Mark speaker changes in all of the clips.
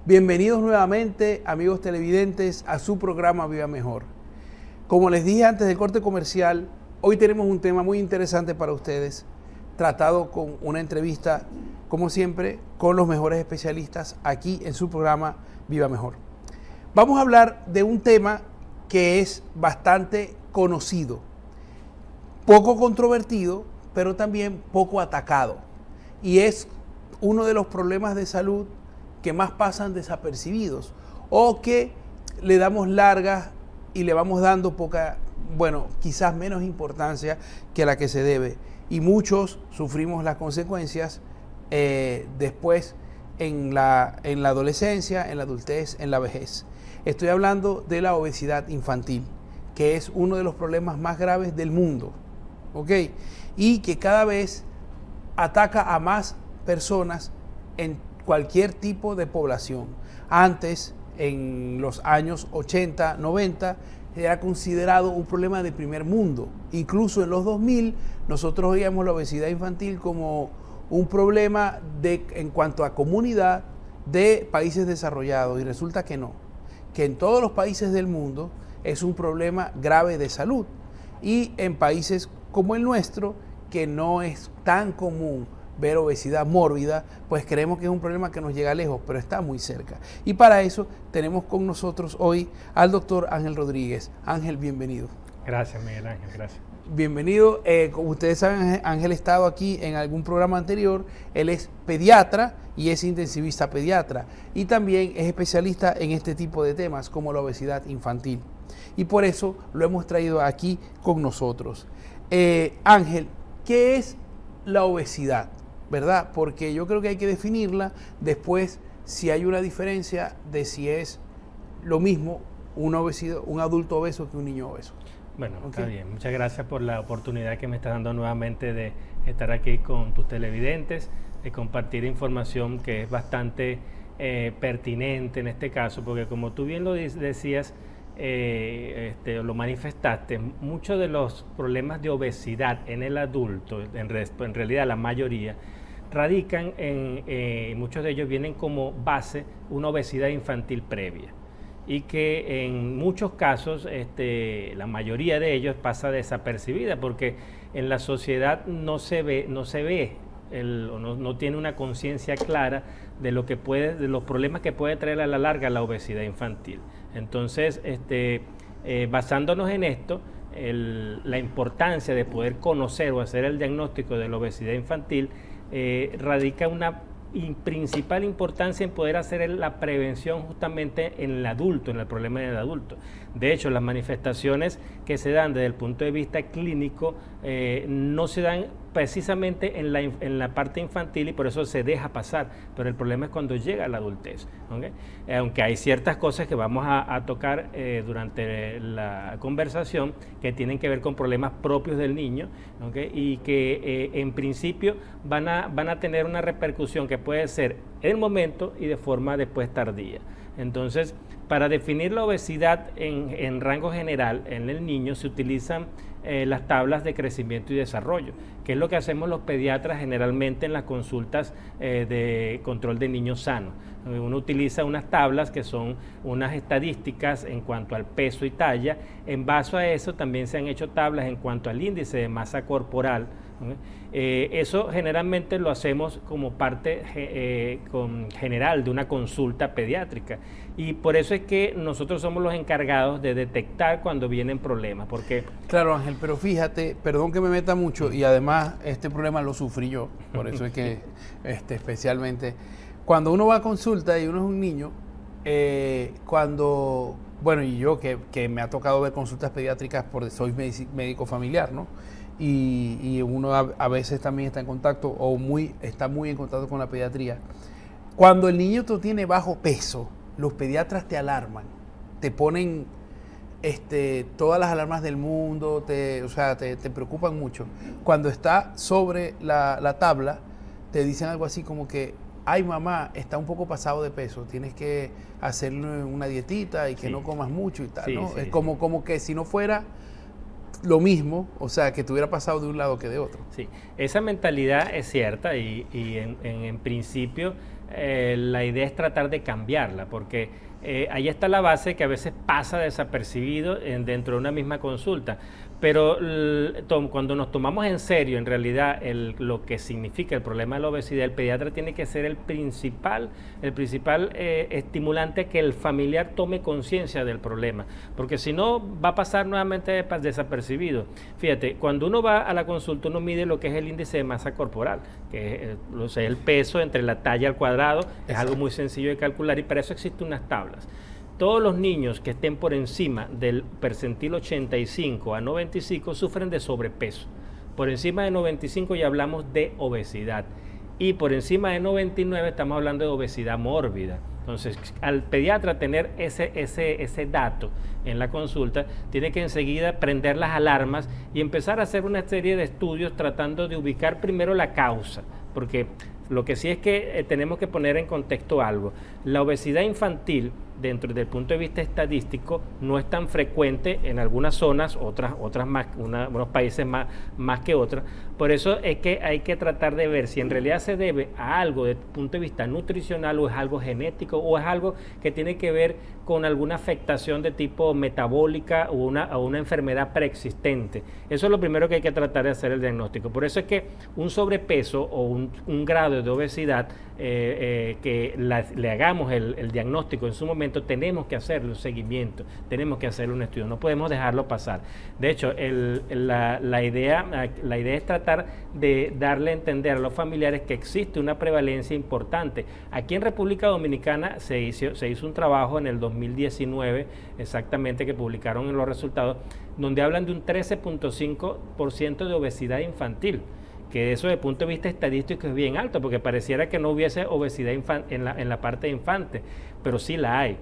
Speaker 1: Bienvenidos nuevamente, amigos televidentes, a su programa Viva Mejor. Como les dije antes del corte comercial, hoy tenemos un tema muy interesante para ustedes, tratado con una entrevista, como siempre, con los mejores especialistas aquí en su programa Viva Mejor. Vamos a hablar de un tema que es bastante conocido, poco controvertido, pero también poco atacado, y es uno de los problemas de salud que más pasan desapercibidos o que le damos largas y le vamos dando poca, quizás menos importancia que la que se debe, y muchos sufrimos las consecuencias después en la adolescencia, en la adultez, en la vejez. Estoy hablando de la obesidad infantil, que es uno de los problemas más graves del mundo, ¿ok? Y que cada vez ataca a más personas en cualquier tipo de población. Antes, en los años 80, 90, era considerado un problema de primer mundo. Incluso en los 2000, nosotros veíamos la obesidad infantil como un problema en cuanto a comunidad de países desarrollados, y resulta que no, que en todos los países del mundo es un problema grave de salud, y en países como el nuestro, que no es tan común ver obesidad mórbida, pues creemos que es un problema que nos llega lejos, pero está muy cerca. Y para eso tenemos con nosotros hoy al doctor Ángel Rodríguez. Ángel, bienvenido.
Speaker 2: Gracias, Miguel Ángel, gracias.
Speaker 1: Bienvenido. Como ustedes saben, Ángel ha estado aquí en algún programa anterior. Él es pediatra y es intensivista pediatra, y también es especialista en este tipo de temas como la obesidad infantil. Y por eso lo hemos traído aquí con nosotros. Ángel, ¿qué es la obesidad? ¿Verdad? Porque yo creo que hay que definirla después, si hay una diferencia de si es lo mismo una obesidad, un adulto obeso que un niño obeso.
Speaker 2: Bueno, okay. Está bien. Muchas gracias por la oportunidad que me estás dando nuevamente de estar aquí con tus televidentes, de compartir información que es bastante pertinente en este caso, porque como tú bien lo decías, lo manifestaste, muchos de los problemas de obesidad en el adulto, en realidad la mayoría, radican muchos de ellos vienen como base una obesidad infantil previa, y que en muchos casos la mayoría de ellos pasa desapercibida porque en la sociedad no se ve no tiene una conciencia clara de de los problemas que puede traer a la larga la obesidad infantil. Entonces, basándonos en esto, la importancia de poder conocer o hacer el diagnóstico de la obesidad infantil radica una principal importancia en poder hacer la prevención justamente en el adulto, en el problema del adulto. De hecho, las manifestaciones que se dan desde el punto de vista clínico no se dan precisamente en la parte infantil, y por eso se deja pasar, pero el problema es cuando llega a la adultez, ¿okay? Aunque hay ciertas cosas que vamos a tocar durante la conversación que tienen que ver con problemas propios del niño, ¿okay? Y que en principio van a tener una repercusión que puede ser en el momento y de forma después tardía. Entonces, para definir la obesidad en rango general en el niño se utilizan las tablas de crecimiento y desarrollo, que es lo que hacemos los pediatras generalmente en las consultas de control de niños sanos. Uno utiliza unas tablas que son unas estadísticas en cuanto al peso y talla. En base a eso también se han hecho tablas en cuanto al índice de masa corporal. Eso generalmente lo hacemos como parte general de una consulta pediátrica, y por eso es que nosotros somos los encargados de detectar cuando vienen problemas. Porque
Speaker 1: claro, Ángel, pero fíjate, perdón que me meta mucho, y además este problema lo sufrí yo, por eso es que especialmente cuando uno va a consulta y uno es un niño, y yo que me ha tocado ver consultas pediátricas porque soy médico familiar, ¿no? Y uno a veces también está en contacto está muy en contacto con la pediatría. Cuando el niño tiene bajo peso, los pediatras te alarman, te ponen todas las alarmas del mundo, te preocupan mucho. Cuando está sobre la tabla, te dicen algo así como que, ay mamá, está un poco pasado de peso, tienes que hacerle una dietita y que no comas mucho y tal, sí, ¿no? Sí, es como que si no fuera lo mismo, o sea, que te hubiera pasado de un lado que de otro.
Speaker 2: Sí, esa mentalidad es cierta y en principio la idea es tratar de cambiarla, porque ahí está la base que a veces pasa desapercibido dentro de una misma consulta. Pero cuando nos tomamos en serio, en realidad, lo que significa el problema de la obesidad, el pediatra tiene que ser el principal estimulante que el familiar tome conciencia del problema, porque si no va a pasar nuevamente desapercibido. Fíjate, cuando uno va a la consulta, uno mide lo que es el índice de masa corporal, que es el peso entre la talla al cuadrado. Exacto. Es algo muy sencillo de calcular y para eso existen unas tablas. Todos los niños que estén por encima del percentil 85 a 95 sufren de sobrepeso. Por encima de 95 ya hablamos de obesidad. Y por encima de 99 estamos hablando de obesidad mórbida. Entonces, al pediatra tener ese dato en la consulta, tiene que enseguida prender las alarmas y empezar a hacer una serie de estudios tratando de ubicar primero la causa. Porque lo que sí es que tenemos que poner en contexto algo. La obesidad infantil, dentro del punto de vista estadístico, no es tan frecuente en algunas zonas, otras más, unos países más que otras. Por eso es que hay que tratar de ver si en realidad se debe a algo desde el punto de vista nutricional, o es algo genético, o es algo que tiene que ver con alguna afectación de tipo metabólica o una enfermedad preexistente. Eso es lo primero que hay que tratar de hacer el diagnóstico. Por eso es que un sobrepeso o un grado de obesidad, que le hagamos el diagnóstico en su momento, tenemos que hacerle un seguimiento, tenemos que hacerle un estudio, no podemos dejarlo pasar. De hecho, la idea es tratar de darle a entender a los familiares que existe una prevalencia importante. Aquí en República Dominicana se hizo un trabajo en el 2019, exactamente, que publicaron en los resultados, donde hablan de un 13.5% de obesidad infantil, que eso desde el punto de vista estadístico es bien alto, porque pareciera que no hubiese obesidad en la parte de infante, pero sí la hay.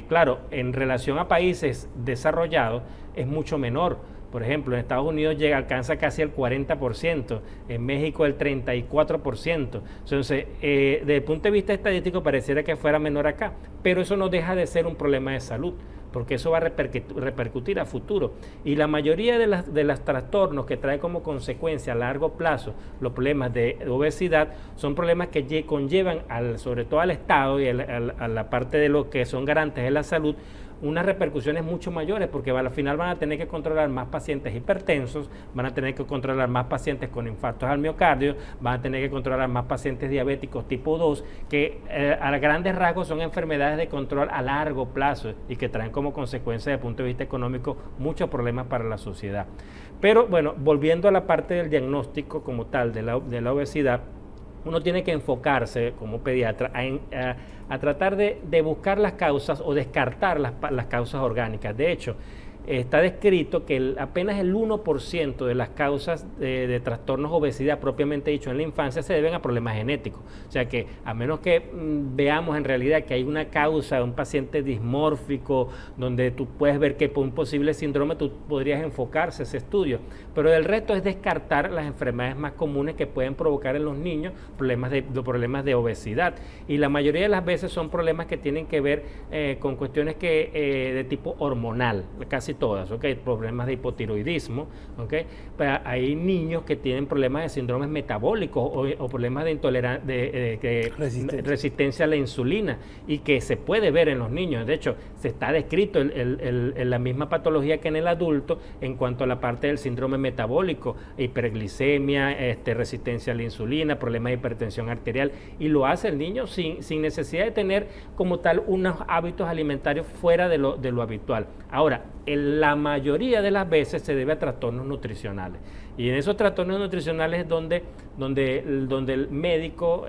Speaker 2: Claro, en relación a países desarrollados es mucho menor. Por ejemplo, en Estados Unidos alcanza casi el 40%, en México el 34%. Entonces, desde el punto de vista estadístico pareciera que fuera menor acá, pero eso no deja de ser un problema de salud, porque eso va a repercutir a futuro. Y la mayoría de los trastornos que trae como consecuencia a largo plazo los problemas de obesidad son problemas que conllevan sobre todo al Estado y a la parte de lo que son garantes de la salud, unas repercusiones mucho mayores, porque al final van a tener que controlar más pacientes hipertensos, van a tener que controlar más pacientes con infartos al miocardio, van a tener que controlar más pacientes diabéticos tipo 2, que a grandes rasgos son enfermedades de control a largo plazo y que traen como consecuencia desde el punto de vista económico muchos problemas para la sociedad. Pero bueno, volviendo a la parte del diagnóstico como tal de la obesidad, uno tiene que enfocarse como pediatra a tratar de buscar las causas o descartar las causas orgánicas. De hecho, está descrito que apenas el 1% de las causas de trastornos de obesidad propiamente dicho en la infancia se deben a problemas genéticos. O sea que a menos que veamos en realidad que hay una causa de un paciente dismórfico donde tú puedes ver que por un posible síndrome tú podrías enfocarse ese estudio, pero el resto es descartar las enfermedades más comunes que pueden provocar en los niños problemas de obesidad, y la mayoría de las veces son problemas que tienen que ver con cuestiones de tipo hormonal, casi todas, ¿okay? Problemas de hipotiroidismo, ¿okay? Pero hay niños que tienen problemas de síndromes metabólicos o problemas de resistencia a la insulina, y que se puede ver en los niños. De hecho, se está descrito en la misma patología que en el adulto en cuanto a la parte del síndrome metabólico, hiperglicemia, resistencia a la insulina, problemas de hipertensión arterial, y lo hace el niño sin necesidad de tener como tal unos hábitos alimentarios fuera de lo habitual. Ahora, la mayoría de las veces se debe a trastornos nutricionales, y en esos trastornos nutricionales es donde el médico,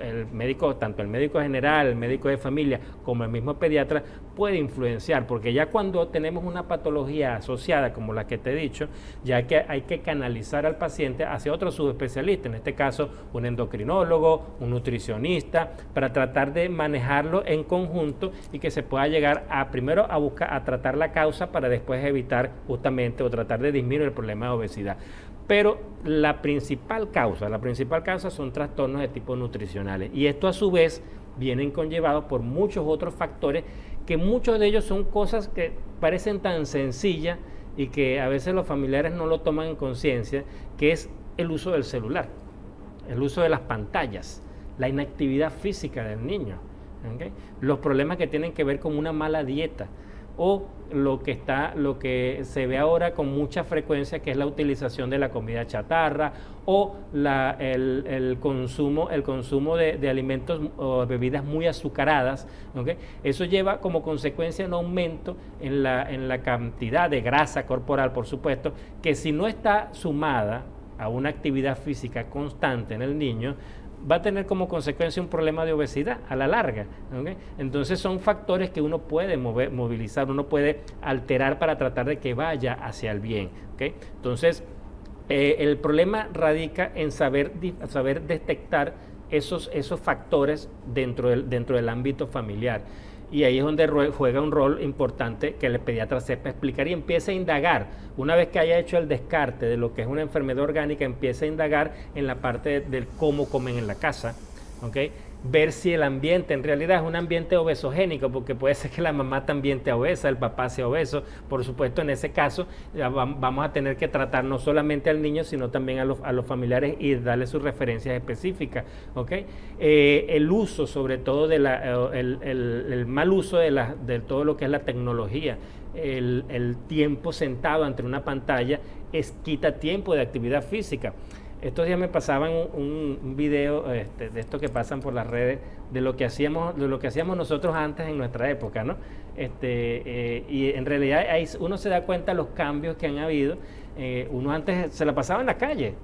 Speaker 2: tanto el médico general, el médico de familia, como el mismo pediatra, puede influenciar, porque ya cuando tenemos una patología asociada como la que te he dicho, ya que hay que canalizar al paciente hacia otro subespecialista, en este caso un endocrinólogo, un nutricionista, para tratar de manejarlo en conjunto y que se pueda llegar primero a tratar la causa para después evitar justamente o tratar de disminuir el problema de obesidad. Pero la principal causa son trastornos de tipo nutricionales, y esto a su vez vienen conllevados por muchos otros factores, que muchos de ellos son cosas que parecen tan sencillas y que a veces los familiares no lo toman en conciencia, que es el uso del celular, el uso de las pantallas, la inactividad física del niño, ¿okay? Los problemas que tienen que ver con una mala dieta, o lo que se ve ahora con mucha frecuencia, que es la utilización de la comida chatarra, o el consumo de alimentos o bebidas muy azucaradas, ¿okay? Eso lleva como consecuencia un aumento en la cantidad de grasa corporal, por supuesto, que si no está sumada a una actividad física constante en el niño, va a tener como consecuencia un problema de obesidad a la larga, ¿okay? Entonces son factores que uno puede movilizar, uno puede alterar para tratar de que vaya hacia el bien, ¿okay? Entonces el problema radica en saber detectar esos factores dentro del ámbito familiar. Y ahí es donde juega un rol importante que el pediatra sepa explicar y empiece a indagar. Una vez que haya hecho el descarte de lo que es una enfermedad orgánica, empiece a indagar en la parte del cómo comen en la casa, ¿okay? Ver si el ambiente en realidad es un ambiente obesogénico, porque puede ser que la mamá también esté obesa, el papá sea obeso. Por supuesto, en ese caso vamos a tener que tratar no solamente al niño, sino también a los familiares y darle sus referencias específicas, ¿okay? El uso, sobre todo, el mal uso de todo lo que es la tecnología, el tiempo sentado ante una pantalla quita tiempo de actividad física. Estos días me pasaban un video de estos que pasan por las redes de lo que hacíamos nosotros antes en nuestra época, ¿no? Y en realidad ahí uno se da cuenta de los cambios que han habido. Uno antes se la pasaba en la calle,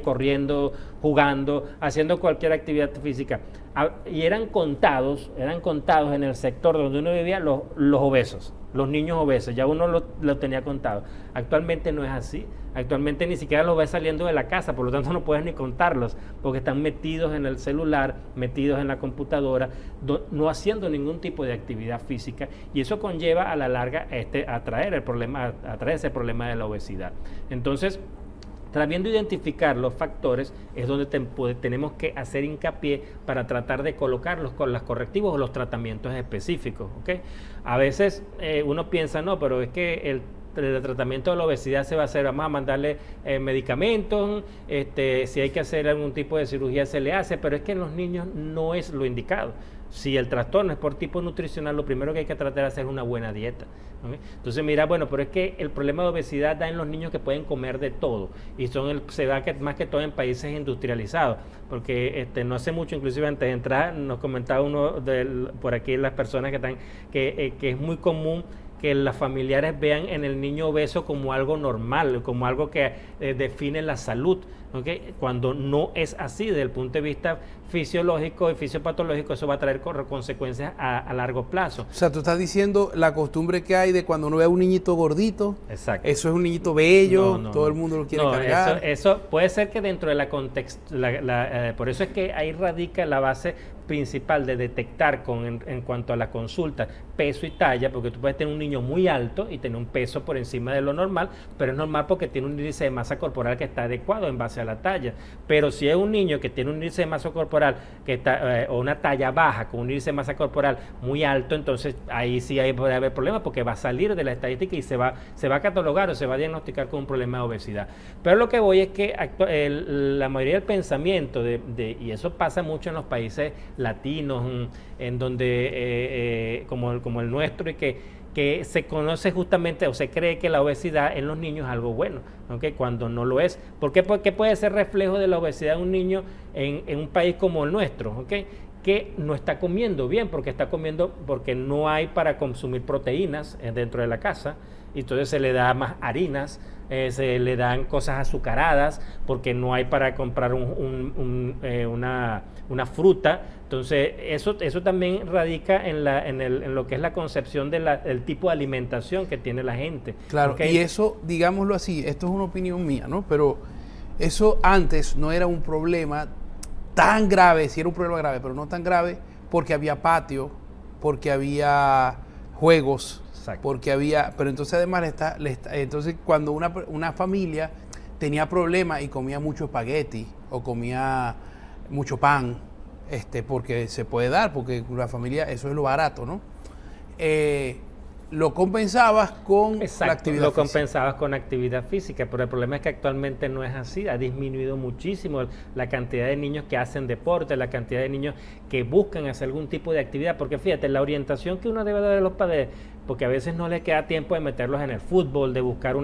Speaker 2: corriendo, jugando, haciendo cualquier actividad física. Y eran contados en el sector donde uno vivía los obesos, los niños obesos, ya uno lo tenía contado. Actualmente no es así. Actualmente ni siquiera los ves saliendo de la casa, por lo tanto no puedes ni contarlos, porque están metidos en el celular, metidos en la computadora, no haciendo ningún tipo de actividad física, y eso conlleva a la larga a traer ese problema de la obesidad. Entonces, sabiendo identificar los factores es donde tenemos que hacer hincapié para tratar de colocarlos con los correctivos o los tratamientos específicos, ¿okay? A veces uno piensa, no, pero es que el tratamiento de la obesidad se va a hacer, vamos a mandarle medicamentos, si hay que hacer algún tipo de cirugía se le hace, pero es que en los niños no es lo indicado. Si el trastorno es por tipo nutricional, lo primero que hay que tratar de hacer es una buena dieta, ¿okay? Entonces mira, bueno, pero es que el problema de obesidad da en los niños que pueden comer de todo, y se da más que todo en países industrializados, porque no hace mucho, inclusive antes de entrar, nos comentaba uno por aquí, las personas que están, que es muy común que las familiares vean en el niño obeso como algo normal, como algo que define la salud, ¿okay? Cuando no es así, desde el punto de vista fisiológico y fisiopatológico, eso va a traer consecuencias a largo plazo.
Speaker 1: O sea, tú estás diciendo la costumbre que hay de cuando uno ve a un niñito gordito,
Speaker 2: exacto,
Speaker 1: eso es un niñito bello, todo el mundo lo quiere cargar.
Speaker 2: Eso puede ser que dentro de la contexto, por eso es que ahí radica la base principal de detectar en cuanto a la consulta, peso y talla, porque tú puedes tener un niño muy alto y tener un peso por encima de lo normal, pero es normal porque tiene un índice de masa corporal que está adecuado en base a la talla. Pero si es un niño que tiene un índice de masa corporal que está, o una talla baja con un índice de masa corporal muy alto, entonces ahí sí puede haber problemas, porque va a salir de la estadística y se va a catalogar o se va a diagnosticar con un problema de obesidad. Pero lo que voy es que la mayoría del pensamiento y eso pasa mucho en los países latinos, en donde como el nuestro, y que se conoce justamente o se cree que la obesidad en los niños es algo bueno, ¿okay? Cuando no lo es. ¿Por qué? Porque puede ser reflejo de la obesidad de un niño en un país como el nuestro, ¿okay? Que no está comiendo bien, porque no hay para consumir proteínas dentro de la casa, y entonces se le da más harinas, se le dan cosas azucaradas, porque no hay para comprar una fruta. Entonces eso también radica en lo que es la concepción del tipo de alimentación que tiene la gente.
Speaker 1: Claro, ¿okay? Y eso, digámoslo así, esto es una opinión mía, ¿no? Pero eso antes no era un problema tan grave, sí era un problema grave, pero no tan grave, porque había patio, porque había juegos, exacto, porque había, pero entonces además entonces cuando una familia tenía problemas y comía mucho espagueti o comía mucho pan, porque se puede dar, porque la familia, eso es lo barato, ¿no? lo compensabas con la actividad
Speaker 2: lo
Speaker 1: física.
Speaker 2: compensabas con actividad física, pero el problema es que actualmente no es así, ha disminuido muchísimo la cantidad de niños que hacen deporte, la cantidad de niños que buscan hacer algún tipo de actividad, porque fíjate, la orientación que uno debe dar a los padres, porque a veces no les queda tiempo de meterlos en el fútbol, de buscar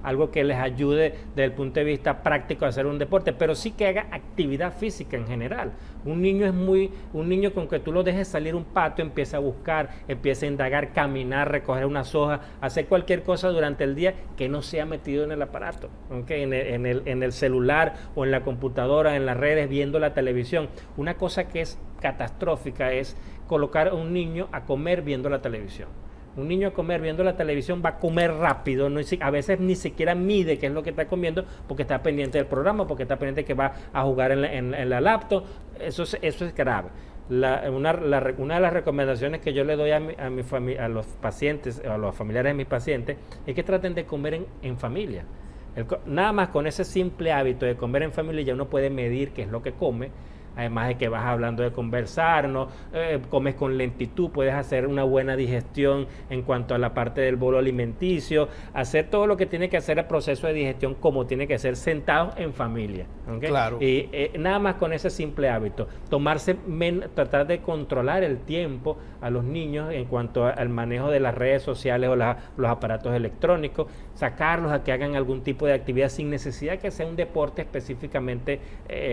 Speaker 2: algo que les ayude desde el punto de vista práctico a hacer un deporte, pero sí que haga actividad física en general. Un niño con que tú lo dejes salir un patio, empieza a buscar, empieza a indagar, caminar, recoger unas hojas, hacer cualquier cosa durante el día que no sea metido en el aparato, ¿okay? en el celular o en la computadora, en las redes, viendo la televisión. Una cosa que es catastrófica es colocar a un niño a comer viendo la televisión. Un niño a comer viendo la televisión va a comer rápido, a veces ni siquiera mide qué es lo que está comiendo porque está pendiente del programa, porque está pendiente que va a jugar en la laptop. Eso es grave. Una de las recomendaciones que yo le doy a los pacientes, a los familiares de mis pacientes, es que traten de comer en familia. Nada más con ese simple hábito de comer en familia ya uno puede medir qué es lo que come. Además de que vas hablando de conversar, ¿no? Comes con lentitud, puedes hacer una buena digestión en cuanto a la parte del bolo alimenticio, hacer todo lo que tiene que hacer el proceso de digestión como tiene que ser sentados en familia, ¿okay?
Speaker 1: Claro.
Speaker 2: Y nada más con ese simple hábito, tratar de controlar el tiempo a los niños en cuanto al manejo de las redes sociales o los aparatos electrónicos, sacarlos a que hagan algún tipo de actividad sin necesidad que sea un deporte específicamente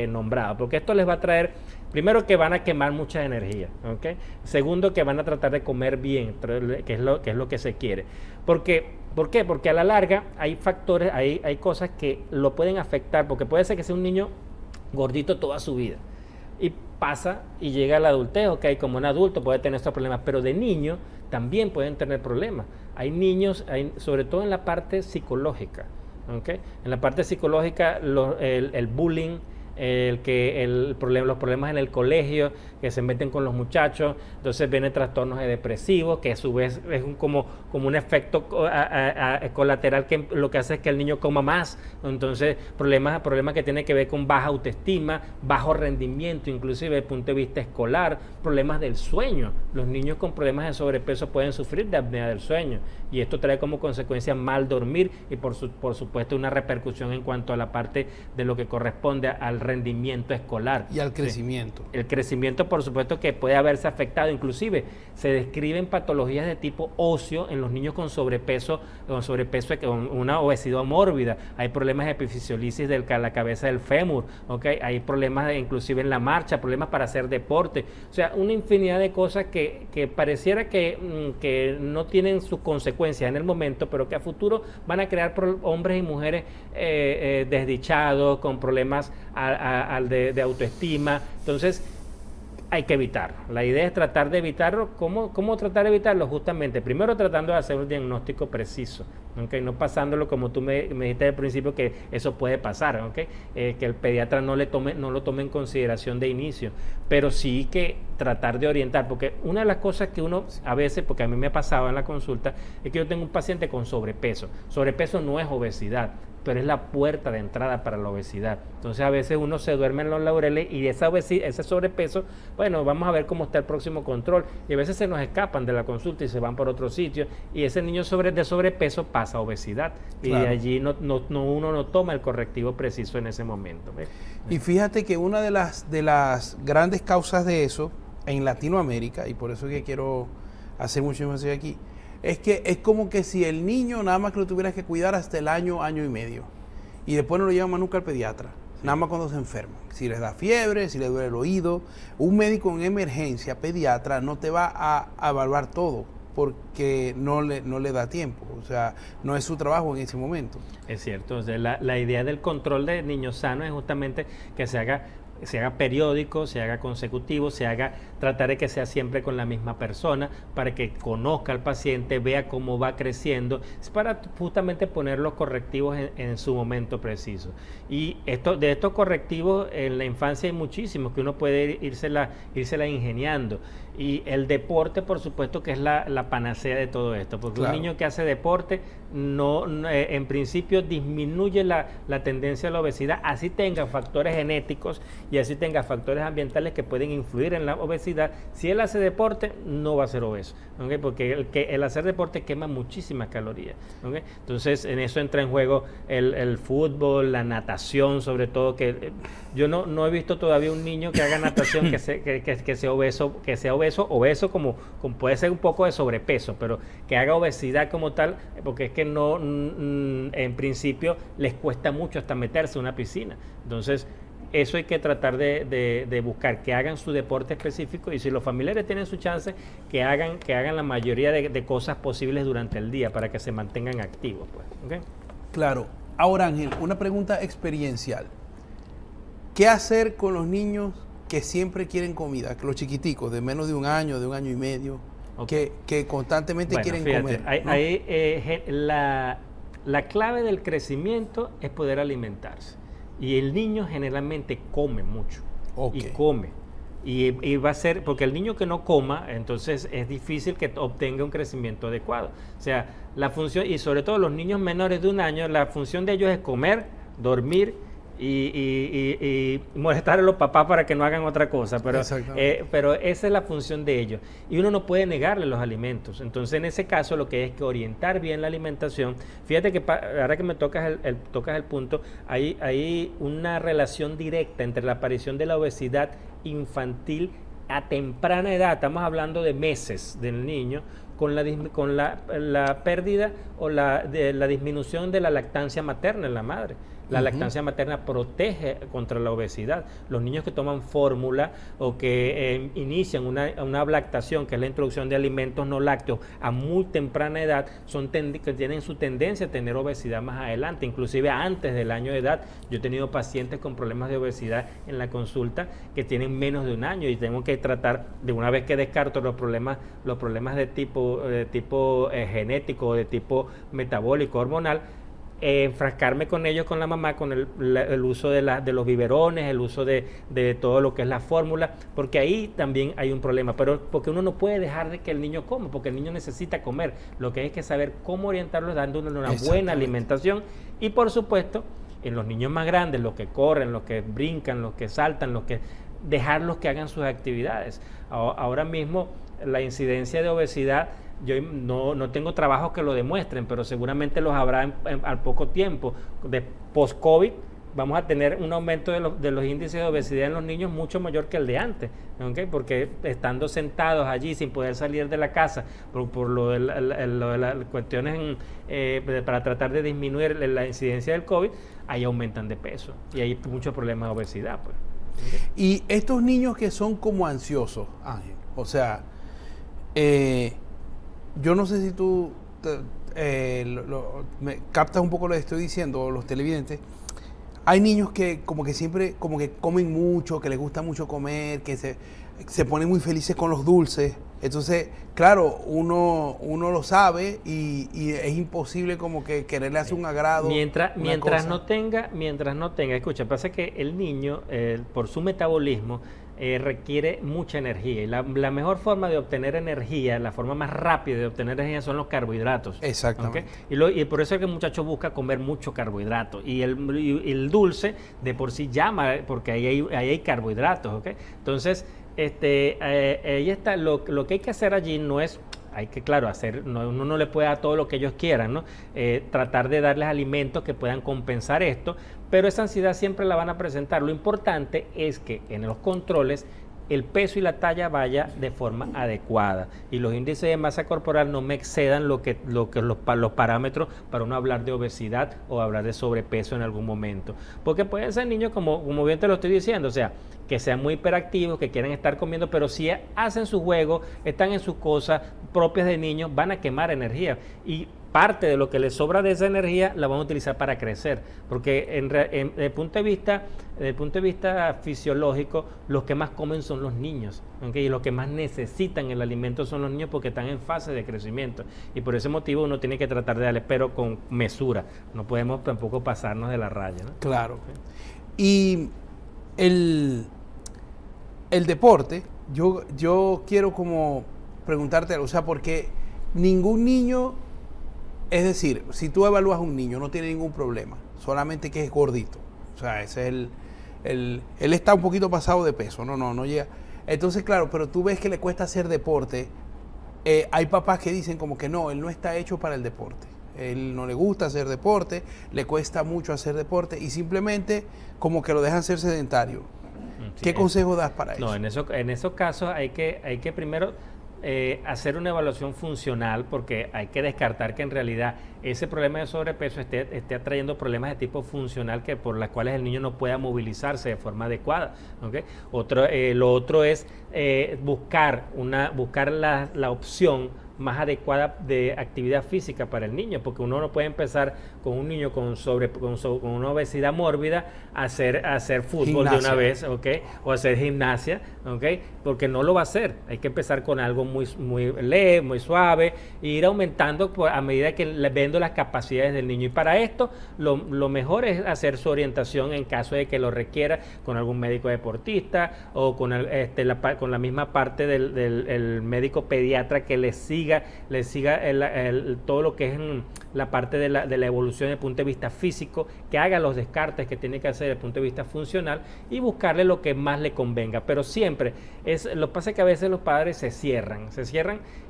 Speaker 2: nombrado, porque esto les va a traer, primero, que van a quemar mucha energía, ¿okay? Segundo, que van a tratar de comer bien, que es lo que se quiere. ¿Por qué? Porque a la larga hay factores, hay cosas que lo pueden afectar, porque puede ser que sea un niño gordito toda su vida y pasa y llega a la adultez, okay, como un adulto puede tener estos problemas, pero de niño también pueden tener problemas. Hay niños, sobre todo en la parte psicológica, ¿okay? En la parte psicológica, el bullying, los problemas en el colegio, que se meten con los muchachos, entonces vienen trastornos depresivos, que a su vez es como un efecto colateral que lo que hace es que el niño coma más, entonces problemas que tienen que ver con baja autoestima, bajo rendimiento, inclusive desde el punto de vista escolar, problemas del sueño. Los niños con problemas de sobrepeso pueden sufrir de apnea del sueño, y esto trae como consecuencia mal dormir y por supuesto una repercusión en cuanto a la parte de lo que corresponde al rendimiento escolar.
Speaker 1: Y al crecimiento.
Speaker 2: Sí. El crecimiento, por supuesto, que puede haberse afectado. Inclusive se describen patologías de tipo óseo en los niños con sobrepeso, con una obesidad mórbida. Hay problemas de epifisiolisis de la cabeza del fémur, ¿okay? Hay problemas inclusive en la marcha, problemas para hacer deporte. O sea, una infinidad de cosas que pareciera que no tienen sus consecuencias en el momento, pero que a futuro van a crear hombres y mujeres desdichados, con problemas de autoestima. Entonces hay que evitarlo. La idea es tratar de evitarlo. ¿Cómo tratar de evitarlo? Justamente, primero tratando de hacer un diagnóstico preciso, ¿okay? No pasándolo como tú me dijiste al principio, que eso puede pasar, ¿okay? Que el pediatra no lo tome en consideración de inicio, pero sí que tratar de orientar, porque una de las cosas que uno a veces, porque a mí me ha pasado en la consulta, es que yo tengo un paciente con sobrepeso. Sobrepeso no es obesidad, pero es la puerta de entrada para la obesidad. Entonces a veces uno se duerme en los laureles y ese sobrepeso, bueno, vamos a ver cómo está el próximo control, y a veces se nos escapan de la consulta y se van por otro sitio, y ese niño de sobrepeso pasa a obesidad, claro. Y de allí uno no toma el correctivo preciso en ese momento, ¿ves?
Speaker 1: Y fíjate que una de las grandes causas de eso en Latinoamérica, y por eso es que quiero hacer mucho énfasis aquí, es que es como que si el niño nada más que lo tuvieras que cuidar hasta el año y medio, y después no lo llevan más nunca al pediatra, nada más cuando se enferman. Si les da fiebre, si les duele el oído, un médico en emergencia, pediatra, no te va a evaluar todo, porque no le da tiempo, o sea, no es su trabajo en ese momento.
Speaker 2: Es cierto, o sea, la idea del control de niños sanos es justamente que se haga periódico, se haga consecutivo, tratar de que sea siempre con la misma persona, para que conozca al paciente, vea cómo va creciendo, es para justamente poner los correctivos en su momento preciso. Y de estos correctivos en la infancia hay muchísimos que uno puede írsela ingeniando. Y el deporte, por supuesto, que es la panacea de todo esto, porque claro, un niño que hace deporte en principio disminuye la tendencia a la obesidad, así tenga factores genéticos y así tenga factores ambientales que pueden influir en la obesidad. Si él hace deporte, no va a ser obeso, ¿okay? Porque el hacer deporte quema muchísimas calorías, ¿okay? Entonces, en eso entra en juego el fútbol, la natación, sobre todo, que yo no he visto todavía un niño que haga natación que sea obeso como puede ser un poco de sobrepeso, pero que haga obesidad como tal, porque es que en principio les cuesta mucho hasta meterse en una piscina. Entonces, eso hay que tratar de buscar, que hagan su deporte específico, y si los familiares tienen su chance, que hagan la mayoría de cosas posibles durante el día para que se mantengan activos, pues. ¿Okay?
Speaker 1: Claro. Ahora, Ángel, una pregunta experiencial. ¿Qué hacer con los niños que siempre quieren comida? Que los chiquiticos, de menos de un año y medio, okay, que constantemente quieren comer, ¿no?
Speaker 2: La clave del crecimiento es poder alimentarse. Y el niño generalmente come mucho. Okay. Y come. Y va a ser, porque el niño que no coma, entonces es difícil que obtenga un crecimiento adecuado. O sea, la función, y sobre todo los niños menores de un año, la función de ellos es comer, dormir y molestar a los papás para que no hagan otra cosa, pero esa es la función de ellos, y uno no puede negarle los alimentos. Entonces, en ese caso, lo que es que orientar bien la alimentación. Fíjate que ahora que me tocas el punto, hay una relación directa entre la aparición de la obesidad infantil a temprana edad, estamos hablando de meses del niño, con la pérdida o la disminución de la lactancia materna en la madre. La lactancia materna protege contra la obesidad. Los niños que toman fórmula o que inician una lactación, que es la introducción de alimentos no lácteos a muy temprana edad, que tienen su tendencia a tener obesidad más adelante, inclusive antes del año de edad. Yo he tenido pacientes con problemas de obesidad en la consulta que tienen menos de un año, y tengo que tratar, de una vez que descarto los problemas de tipo genético, de tipo metabólico, hormonal, enfrascarme con ellos, con la mamá, con el uso de los biberones, el uso de todo lo que es la fórmula, porque ahí también hay un problema, pero porque uno no puede dejar de que el niño coma, porque el niño necesita comer. Lo que hay que saber cómo orientarlo, dándole una buena alimentación, y por supuesto, en los niños más grandes, los que corren, los que brincan, los que saltan, dejarlos que hagan sus actividades. Ahora mismo, la incidencia de obesidad, yo no tengo trabajos que lo demuestren, pero seguramente los habrá al poco tiempo. De post-COVID vamos a tener un aumento de los índices de obesidad en los niños mucho mayor que el de antes, ¿okay? Porque estando sentados allí sin poder salir de la casa por lo de las cuestiones para tratar de disminuir la incidencia del COVID, ahí aumentan de peso y hay muchos problemas de obesidad, pues.
Speaker 1: ¿Okay? Y estos niños que son como ansiosos, Ángel, o sea, yo no sé si tú me captas un poco lo que estoy diciendo, los televidentes. Hay niños que como que siempre como que comen mucho, que les gusta mucho comer, que se ponen muy felices con los dulces. Entonces, claro, uno lo sabe y es imposible como que quererle hacer un agrado.
Speaker 2: Mientras no tenga, escucha, pasa que el niño, por su metabolismo, requiere mucha energía, y la mejor forma de obtener energía, la forma más rápida de obtener energía, son los carbohidratos.
Speaker 1: Exactamente.
Speaker 2: ¿Okay? Y por eso es que el muchacho busca comer mucho carbohidrato, y el dulce de por sí llama, porque ahí hay carbohidratos, ¿okay? Entonces, ahí está, lo que hay que hacer allí no es, hay que, claro, uno no le puede dar todo lo que ellos quieran, ¿no? Tratar de darles alimentos que puedan compensar esto, pero esa ansiedad siempre la van a presentar. Lo importante es que en los controles el peso y la talla vaya de forma adecuada y los índices de masa corporal no me excedan los parámetros para uno hablar de obesidad o hablar de sobrepeso en algún momento. Porque pueden ser niños, como bien te lo estoy diciendo, o sea, que sean muy hiperactivos, que quieren estar comiendo, pero si hacen su juego, están en sus cosas propias de niños, van a quemar energía, y parte de lo que les sobra de esa energía la van a utilizar para crecer, porque desde el punto de vista fisiológico, los que más comen son los niños, ¿okay? Y los que más necesitan el alimento son los niños, porque están en fase de crecimiento, y por ese motivo uno tiene que tratar de darles, pero con mesura, no podemos tampoco pasarnos de la raya, ¿no?
Speaker 1: Claro. Y el deporte, yo quiero como preguntarte, o sea, porque ningún niño Es decir, si tú evalúas a un niño, no tiene ningún problema, solamente que es gordito. O sea, ese es él está un poquito pasado de peso, no llega. Entonces, claro, pero tú ves que le cuesta hacer deporte. Hay papás que dicen como que no, él no está hecho para el deporte. Él no le gusta hacer deporte, le cuesta mucho hacer deporte y simplemente como que lo dejan ser sedentario. Sí, ¿qué consejo das para eso?
Speaker 2: No, en esos casos hay que primero hacer una evaluación funcional, porque hay que descartar que en realidad ese problema de sobrepeso esté atrayendo problemas de tipo funcional por las cuales el niño no pueda movilizarse de forma adecuada. ¿Okay? Lo otro es buscar la opción más adecuada de actividad física para el niño, porque uno no puede empezar con un niño con una obesidad mórbida a hacer fútbol gimnasia de una vez, ¿okay? O hacer gimnasia, ¿okay? Porque no lo va a hacer. Hay que empezar con algo muy leve, muy suave, e ir aumentando a medida que viendo las capacidades del niño. Y para esto lo mejor es hacer su orientación en caso de que lo requiera con algún médico deportista o con la misma parte del médico pediatra que le siga todo lo que es la parte de la evolución desde el punto de vista físico, que haga los descartes que tiene que hacer desde el punto de vista funcional y buscarle lo que más le convenga. Pero siempre, lo que pasa es que a veces los padres se cierran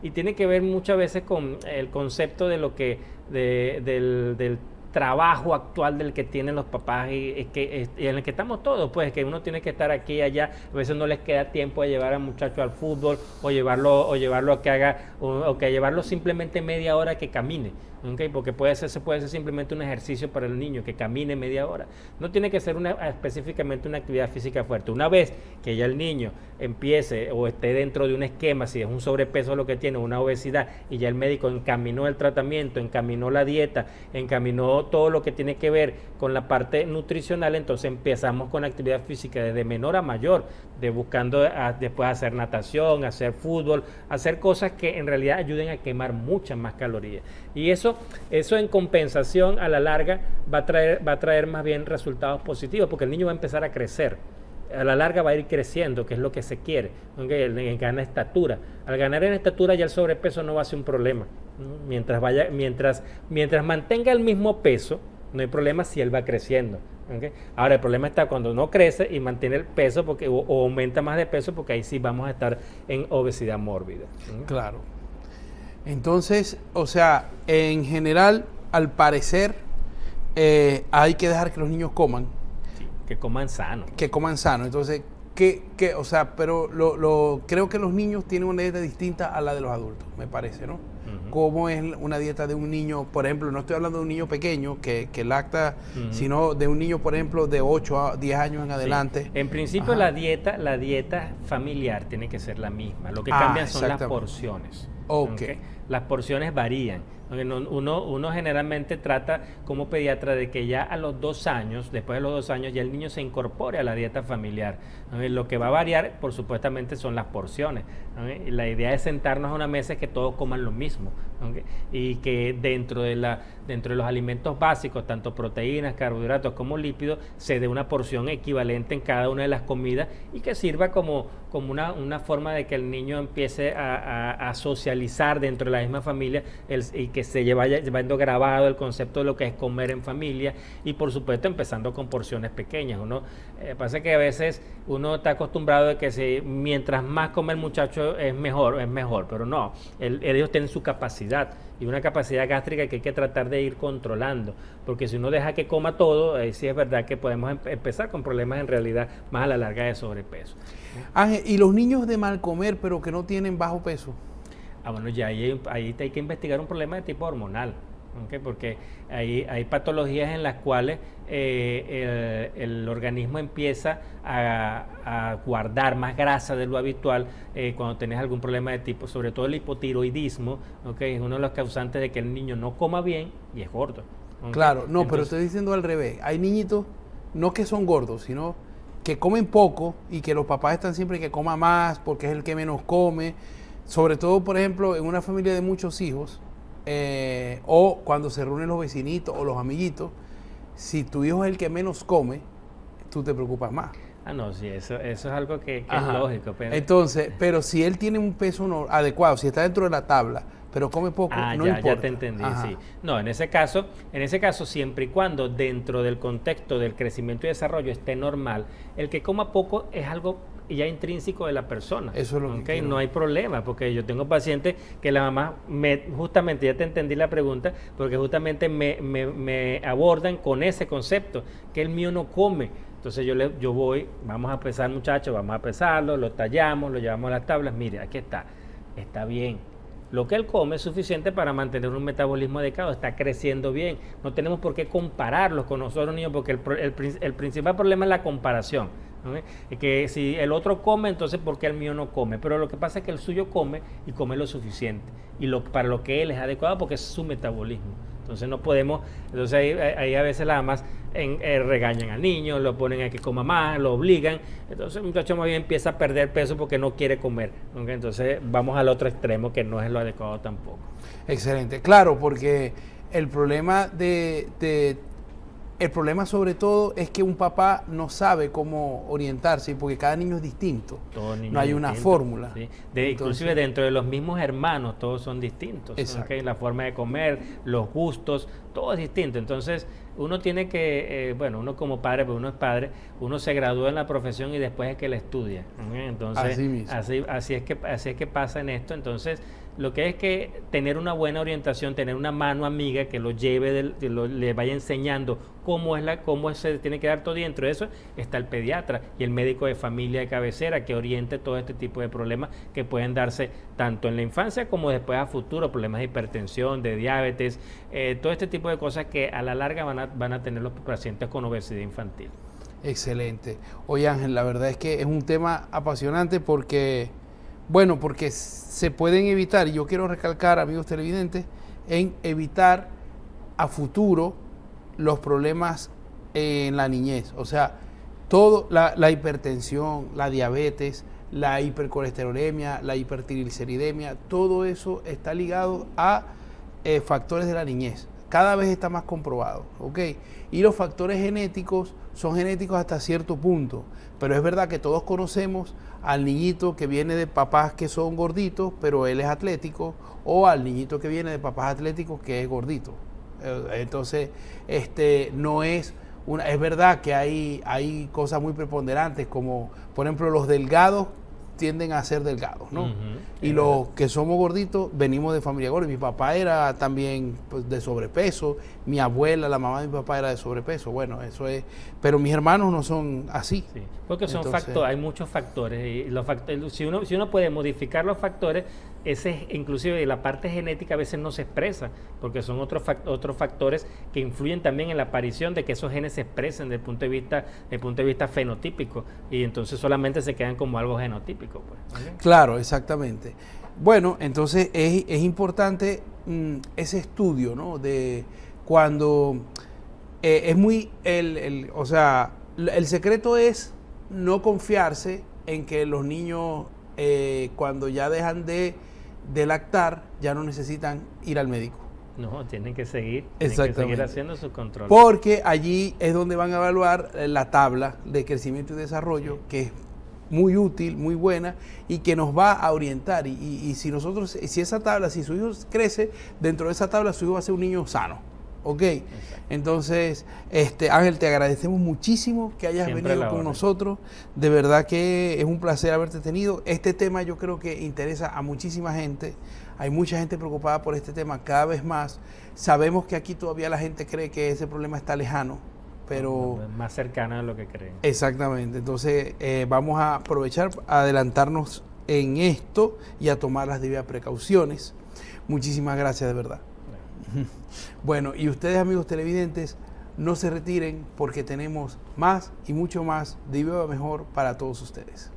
Speaker 2: y tiene que ver muchas veces con el concepto de lo que del trabajo actual del que tienen los papás y en el que estamos todos, pues que uno tiene que estar aquí y allá. A veces no les queda tiempo de llevar al muchacho al fútbol o llevarlo a que haga o que llevarlo simplemente media hora que camine. Okay, porque puede ser simplemente un ejercicio para el niño, que camine media hora. No tiene que ser específicamente una actividad física fuerte. Una vez que ya el niño empiece o esté dentro de un esquema, si es un sobrepeso lo que tiene, una obesidad, y ya el médico encaminó el tratamiento, encaminó la dieta, encaminó todo lo que tiene que ver con la parte nutricional, entonces empezamos con actividad física desde menor a mayor, buscando después hacer natación, hacer fútbol, hacer cosas que en realidad ayuden a quemar muchas más calorías. Y eso en compensación a la larga va a traer más bien resultados positivos, porque el niño va a empezar a crecer. A la larga va a ir creciendo, que es lo que se quiere, ¿okay? Gana estatura. Al ganar en estatura ya el sobrepeso no va a ser un problema. Mientras mantenga el mismo peso, no hay problema si él va creciendo. ¿Okay? Ahora el problema está cuando no crece y mantiene el peso o aumenta más de peso, porque ahí sí vamos a estar en obesidad mórbida.
Speaker 1: Claro. Entonces, o sea, en general, al parecer, hay que dejar que los niños coman.
Speaker 2: Sí, que coman sano.
Speaker 1: Que coman sano. Entonces, o sea, pero creo que los niños tienen una dieta distinta a la de los adultos, me parece, ¿no? Uh-huh. ¿Cómo es una dieta de un niño? Por ejemplo, no estoy hablando de un niño pequeño que lacta, uh-huh, sino de un niño, por ejemplo, de 8 a 10 años en adelante.
Speaker 2: Sí. En principio, la dieta familiar tiene que ser la misma. Lo que cambian son las porciones.
Speaker 1: Okay.
Speaker 2: Las porciones varían. Uno generalmente trata como pediatra de que ya a los 2 años, después de los 2 años, ya el niño se incorpore a la dieta familiar. Lo que va a variar, por supuestamente, son las porciones. La idea es sentarnos a una mesa y que todos coman lo mismo. Y que dentro de los alimentos básicos, tanto proteínas, carbohidratos como lípidos, se dé una porción equivalente en cada una de las comidas y que sirva como una forma de que el niño empiece a socializar dentro de la misma familia y que se vaya llevando grabado el concepto de lo que es comer en familia, y por supuesto empezando con porciones pequeñas. Pasa que a veces uno está acostumbrado a que mientras más come el muchacho es mejor, pero no, ellos tienen su capacidad y una capacidad gástrica que hay que tratar de ir controlando, porque si uno deja que coma todo, sí es verdad que podemos empezar con problemas en realidad más a la larga de sobrepeso.
Speaker 1: Ángel, ¿y los niños de mal comer pero que no tienen bajo peso?
Speaker 2: Bueno, ya ahí hay que investigar un problema de tipo hormonal, ¿okay? Porque hay patologías en las cuales el organismo empieza a guardar más grasa de lo habitual cuando tenés algún problema de tipo, sobre todo el hipotiroidismo, ¿okay? Es uno de los causantes de que el niño no coma bien y es gordo. ¿Okay?
Speaker 1: Claro, no, pero estoy diciendo al revés. Hay niñitos, no que son gordos, sino que comen poco y que los papás están siempre que coma más porque es el que menos come. Sobre todo, por ejemplo, en una familia de muchos hijos, o cuando se reúnen los vecinitos o los amiguitos, si tu hijo es el que menos come, tú te preocupas más.
Speaker 2: No, sí, eso es algo que es lógico.
Speaker 1: Entonces, pero si él tiene un peso adecuado, si está dentro de la tabla, pero come poco, no
Speaker 2: ya,
Speaker 1: importa.
Speaker 2: Ya te entendí, sí. No, en ese caso, siempre y cuando dentro del contexto del crecimiento y desarrollo esté normal, el que coma poco es algo ya intrínseco de la persona.
Speaker 1: Eso es lo que quiero.
Speaker 2: No hay problema, porque yo tengo pacientes que la mamá, justamente, ya te entendí la pregunta, porque justamente me abordan con ese concepto, que el mío no come. Entonces yo voy, vamos a pesar, muchachos, vamos a pesarlo, lo tallamos, lo llevamos a las tablas, mire, aquí está bien. Lo que él come es suficiente para mantener un metabolismo adecuado, está creciendo bien. No tenemos por qué compararlos con nosotros niños, porque el principal problema es la comparación. ¿No? Que si el otro come, entonces ¿por qué el mío no come? Pero lo que pasa es que el suyo come y come lo suficiente, y para lo que él es adecuado, porque es su metabolismo. Entonces no podemos, entonces ahí a veces las mamás regañan al niño, lo ponen a que coma más, lo obligan, entonces el muchacho más bien empieza a perder peso porque no quiere comer, ¿okay? Entonces vamos al otro extremo, que no es lo adecuado tampoco.
Speaker 1: Excelente, claro, porque el problema el problema sobre todo es que un papá no sabe cómo orientarse, porque cada niño es distinto. No hay una fórmula.
Speaker 2: Sí. Inclusive dentro de los mismos hermanos todos son distintos. ¿Okay? La forma de comer, los gustos, todo es distinto. Entonces uno tiene que, uno como padre, pues uno es padre, uno se gradúa en la profesión y después es que la estudia. ¿Okay? Entonces así es que pasa en esto. Entonces lo que es que tener una buena orientación, tener una mano amiga que lo lleve, le vaya enseñando cómo se tiene que dar todo, y dentro de eso está el pediatra y el médico de familia de cabecera que oriente todo este tipo de problemas que pueden darse tanto en la infancia como después a futuro, problemas de hipertensión, de diabetes, todo este tipo de cosas que a la larga van a tener los pacientes con obesidad infantil.
Speaker 1: Excelente. Oye, Ángel, la verdad es que es un tema apasionante porque se pueden evitar, y yo quiero recalcar, amigos televidentes, en evitar a futuro los problemas en la niñez. O sea, todo, la hipertensión, la diabetes, la hipercolesterolemia, la hipertrigliceridemia, todo eso está ligado a factores de la niñez. Cada vez está más comprobado, ¿ok? Y los factores genéticos son genéticos hasta cierto punto, pero es verdad que todos conocemos al niñito que viene de papás que son gorditos, pero él es atlético, o al niñito que viene de papás atléticos que es gordito. Entonces, no es es verdad que hay cosas muy preponderantes, como por ejemplo los delgados tienden a ser delgados, ¿no? Y los que somos gorditos venimos de familia gorda. Mi papá era también pues, de sobrepeso, mi abuela, la mamá de mi papá era de sobrepeso. Bueno, eso es, pero mis hermanos no son así.
Speaker 2: Sí, porque son factores, hay muchos factores, y los factores, si uno puede modificar los factores, inclusive la parte genética a veces no se expresa, porque son otros factores que influyen también en la aparición de que esos genes se expresen desde el punto de vista fenotípico, y entonces solamente se quedan como algo genotípico. Pues. ¿Okay?
Speaker 1: Claro, exactamente. Bueno, entonces es importante ese estudio, ¿no? De cuando es muy, o sea, el secreto es no confiarse en que los niños cuando ya dejan de lactar ya no necesitan ir al médico.
Speaker 2: No, tienen que seguir haciendo su control.
Speaker 1: Porque allí es donde van a evaluar la tabla de crecimiento y desarrollo, que es muy útil, muy buena, y que nos va a orientar. Y si esa tabla, si su hijo crece, dentro de esa tabla su hijo va a ser un niño sano. ¿Ok? Exacto. Entonces, Ángel, te agradecemos muchísimo que hayas venido con nosotros. De verdad que es un placer haberte tenido. Este tema yo creo que interesa a muchísima gente. Hay mucha gente preocupada por este tema cada vez más. Sabemos que aquí todavía la gente cree que ese problema está lejano, pero
Speaker 2: más cercana a lo que creen.
Speaker 1: Exactamente. Entonces, vamos a aprovechar, a adelantarnos en esto y a tomar las debidas precauciones. Muchísimas gracias, de verdad. Bueno, y ustedes, amigos televidentes, no se retiren porque tenemos más y mucho más de Viva Mejor para todos ustedes.